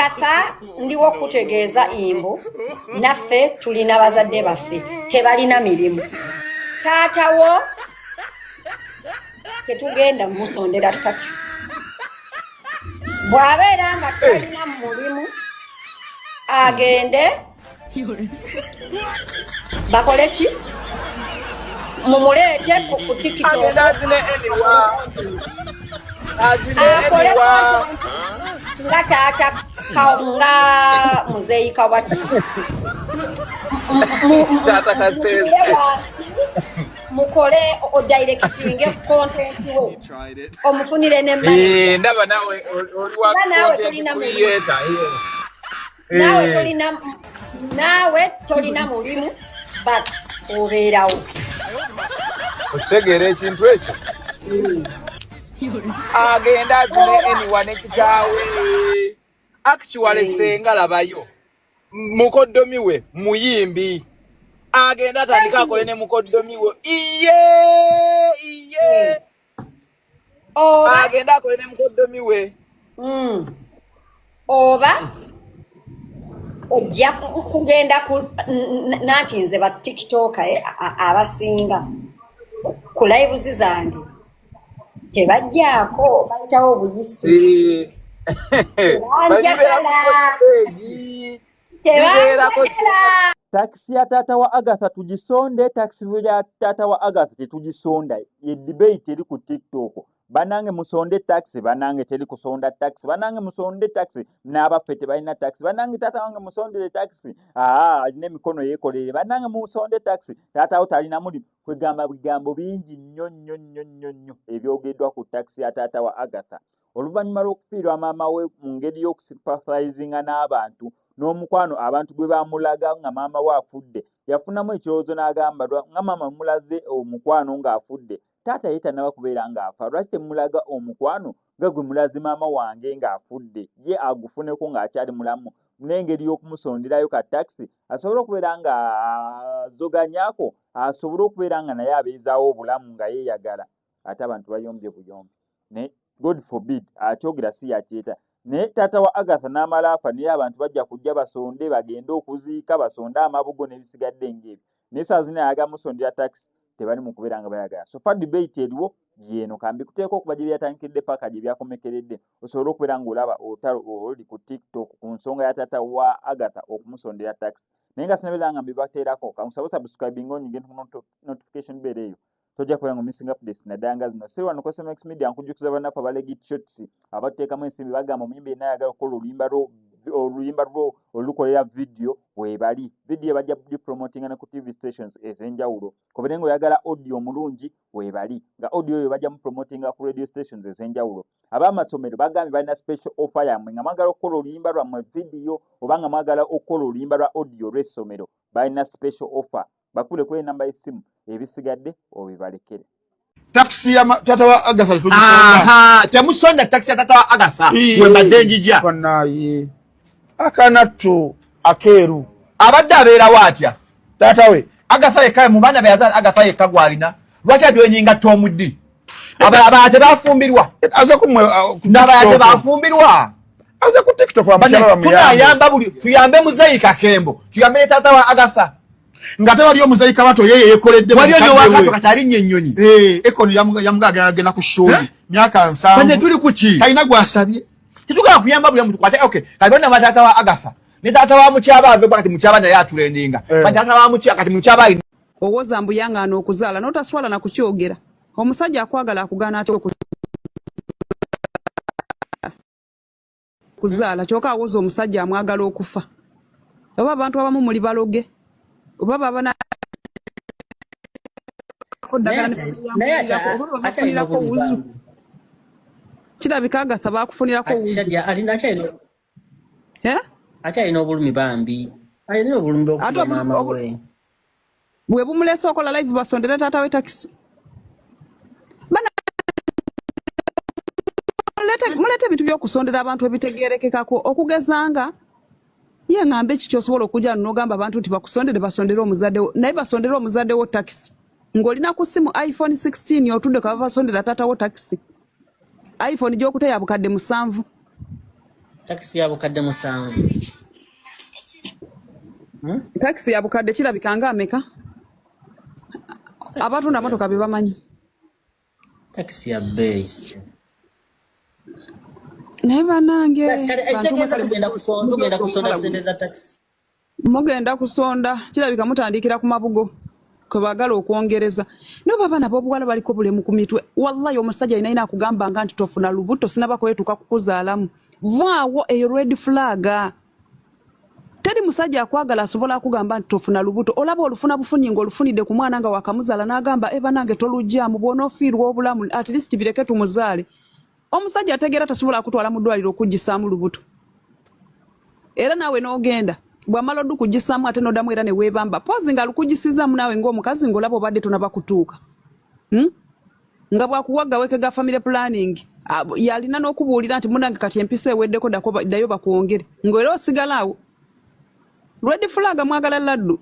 Agatha ndiwo kutegeeza imbo naffe tulina bazadde baffe tebalina mirimu. Taatawo tetugenda musondera takisi. Bw'abeera nga talina mulimu agende bakole ki mumuleete ku TikTok nga taata nga muzeeyi Kawatu mukole odirectinge content we omufunire n'emmani ndaba nawe nawe tolina mulimu but obeerawo. okitegeera ekintu ekyo agenda azine anyone ekitaawe actually senga labayo mukoddomi we muyimbi agenda atandika akole ne mukoddomi we iye agenda akole ne mukoddomi we oba ojja kugenda nanti nze ba TikTok abasinga ku lives zange tebajjaako bayitawo obuyisi Taxi ya tata wa Agatha tugisonde, taxi ya tata wa Agatha tetugisonda. Ye debate eri ku TikTok. Banange musonde taxi, banange teri kusonda taxi. Banange musonde taxi, n'abaffe tebalina taxi. Banange tata wange musonde taxi. Alina emikono yeekolere. Banange musonde taxi. Tata wo talina muli kwegamba bigambo bingi nnyo ebyogeddwa ku taxi ya tata wa Agatha. Oluvannyuma lw'okufiirwa maama we mu ngeri y'okusympathizinga n'abantu n'omukwano abantu gwe bamulaga nga maama we afudde, yafunamu ekirowoozo n'agamba nga maama mulaze omukwano ng'afudde, taata ye tannaba kubeera ng'afa, lwaki temulaga omukwano nga gwe mulaze maama wange ng'afudde, ye agufuneko ng'akyali mulamu, n'engeri y'okumusonderayo ka taxi asobole okubeera nga azoganyako, asobole okubeera nga naye abeezaawo obulamu nga yeeyagala. Ate abantu bayombye buyombi ne God forbid akyogera si yakyeta. Naye taata wa Agatha n'amala afa, naye abantu bajja kujja basonde bagende okuziika basonde amabugo n'ebisigadde ng'ebyo. Naye saa zino ayaga musondera taxi tebali mu kubeera nga bayagala. So far debate eriwo gyeno kambi kuteeka okuba gye byatandikidde paka gye byakomekeredde osobola okubeera ng'olaba oli ku TikTok ku nsonga ya taata wa Agatha okumusondera taxi. Naye nga sinabeera nga mbibateerako kamusaba subscribing onyige notification bell eyo. Tojja kubeera missing updates naddanga zino. Siri wano ku SMX Media nkujjukiza bannaffe aba Legit Shots abateekamu ensimbi bagamba omuyimbi yenna ayagala okukola oluyimba lwo olukolera video weebali. Video bajja promotinga ne ku TV stations ez'enjawulo. Kobere ng'oyagala audio mulungi weebali. Nga audio yo bajja mu promotinga ku radio stations ez'enjawulo. Ab'amasomero bagambye balina special offer yammwe nga mwagala okukola oluyimba lwammwe video oba nga mwagala okukola oluyimba lwa audio lw'essomero balina special offer. Bakule kwe namba y'essimu ebisigadde obibalekere. Taxi ya tata wa Agatha tugisonda. Temusonda taxi ya tata wa Agatha. We madenjija. Konaye. Akanatu akeru. Abadde abeera watya. Tata we. Agatha yekaye mu baana beyazala Agatha yekagwalina. Lwaki adwenyinga tomuddi. Abaate bafumbirwa. Aza kumwe n'abaate bafumbirwa. Aza ku TikTok wa mshala wa muyambe. Tunayamba buli tuyambe Muzeeyi Kakembo. Tuyambe tata wa Agatha. Ngate waliyo Muzeeyi Kabato yeye yekoledde waliyo ne wakato katali nyennyonyi ekono yamugaga agenda ku sholi myaka 7 banje tuli kuki kalina gwasabye tituga kuyamba buli muntu kwate okay kabona matata wa Agatha ne tata wa mukyaba ave bakati mukyaba na yatulendinga matata wa mukyaba kati mukyaba owoza mbuyanga n'okuzaala n'otaswala na kukyogera omusajja akwagala akugana atyo kuzaala kyoka awoza omusajja amwagala okufa oba abantu abamu muli baloge oba baba na kirabika Agatha bakufunirako wuzu alina obulumi bambi alina obulumi bw'okufa maama we bwe bumulese okola live basondera taata we taxi mulete ebintu by'okusondera abantu ebitegeerekekako okugezanga ye ngambe ekyo osobola okujja n'ogamba abantu nti basondere omuzadde naye basondere omuzadde wo taxi ng'olina ku simu iPhone 16 otudde kaba basondera taata wo taxi iPhone gy'okuteya bukadde 7 Taxi ya bukadde 7. Taxi ya bukadde kirabika nga ameka? Abatunda motoka be bamanyi. Taxi ya base. Naye banange tugenda kusonda sente za taxi. Mugenda kusonda kirabika mutandikira ku mabugo kwe baagala okwongereza. No baba nabo obuwala baliko bulemu ku mitwe. Wallahi omusajja ina akugamba nga nti tofuna lubuto sinaba kwetuka kukuzaalamu. Vaawo eyo red flag. Teri musajja akwagala asobola kugamba nti tofuna lubuto. Olaba olufuna bufunyi ng'olufunidde ku mwana nga wakamuzala n'agamba eba nange tolujjaamu bw'ona ofiirwa obulamu at least bireke tumuzaale. Omusajja ategeera tasobola kutwala mu ddwaliro okuggisaamu lubuto. Era naawe n'ogenda bw'amala okuggisaamu ate n'oddamu era ne weebamba. Pozi nga lukugisizaamu naawe ng'omukazi ng'olaba obadde tonaba kutuuka. Nga bwakuwagga wekega family planning. Yalina n'okubuulira nti munange kati empisa eweddeko ddayo bakwongere. Ng'era osigalaawo. Red flag mwagala laddu.